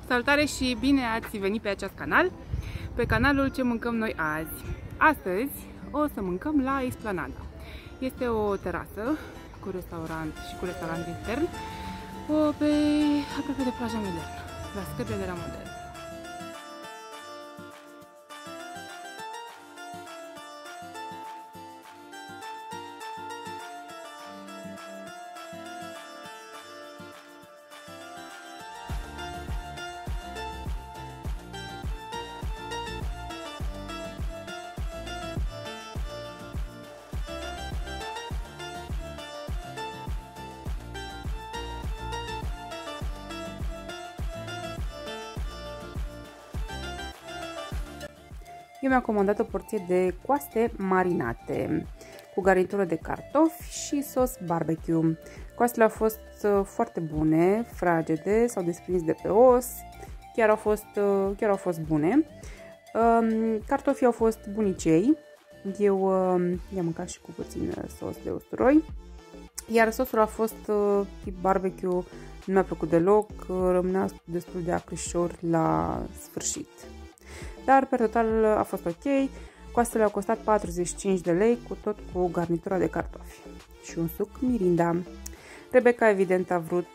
Salutare și bine ați venit pe acest canal, pe canalul Ce mâncăm noi azi. Astăzi o să mâncăm la Esplanada. Este o terasă cu restaurant și cu restaurant intern aproape de plaja modernă, la scările de la Modern. Eu mi-am comandat o porție de coaste marinate cu garnitură de cartofi și sos barbecue. Coastele au fost foarte bune, fragede, s-au desprins de pe os, chiar au fost bune. Cartofii au fost bunicei, eu i-am mâncat și cu puțin sos de usturoi, iar sosul a fost tip barbecue, nu mi-a plăcut deloc, rămânea destul de acrișor la sfârșit. Dar pe total a fost ok. Coastele au costat 45 de lei, cu garnitura de cartofi și un suc Mirinda. Rebecca evident a vrut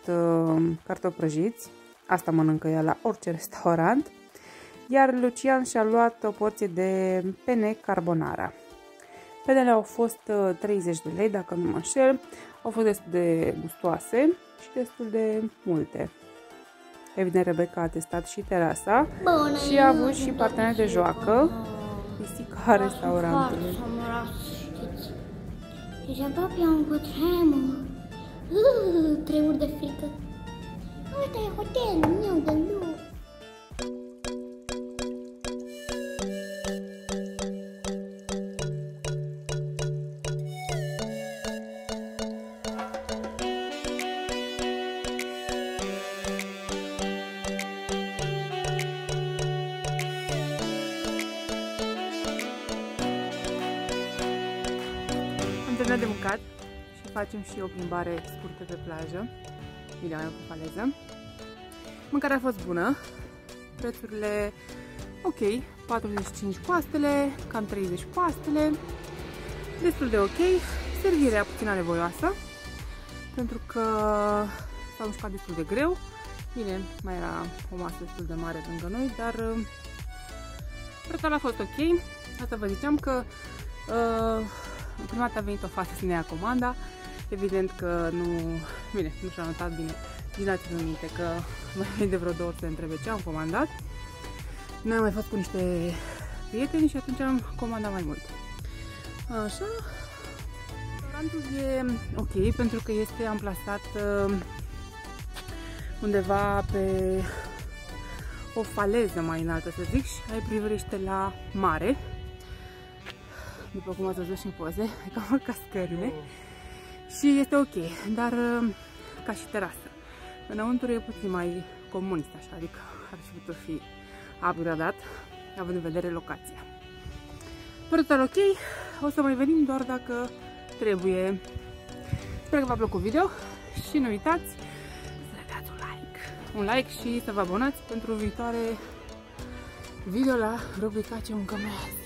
cartofi prăjiți, asta mănâncă ea la orice restaurant, iar Lucian și-a luat o porție de pene carbonara. Penele au fost 30 de lei, dacă nu mă înșel, au fost destul de gustoase și destul de multe. Evident, Rebecca a testat și terasa și a avut și partener de joacă, pisica restaurantului. Ești aproape un cutremur. Tremur de frică. Uite, e hotelul meu de lume. Am terminat de mâncat și facem și o plimbare scurtă pe plajă, bine, mai cu faleză. Mâncarea a fost bună, prețurile ok, 45 coastele, cam 30 coastele, destul de ok, servirea puțin anevoioasă, pentru că s-a mușcat destul de greu. Bine, mai era o masă destul de mare lângă noi, dar prețul a fost ok. Asta vă ziceam că prima dată a venit o fată să ne ia comanda. Evident că nu și-a notat bine. Țineți-vă minte că mai de vreo 2 ori se întrebe ce am comandat. Noi am mai fost cu niște prieteni și atunci am comandat mai mult. Așa. Restaurantul e ok pentru că este amplasat undeva pe o faleză mai înaltă, să zic, și ai privește la mare. După cum ați văzut și în poze, e cam urcat scările și este ok, dar ca și terasă. Înăuntru e puțin mai comunist, așa, adică ar fi putut fi upgradat, având în vedere locația. Per total ok, o să mai venim doar dacă trebuie. Sper că v-a plăcut video și nu uitați să le dați un like și să vă abonați pentru viitoare video la rubrica Ce mâncăm noi azi.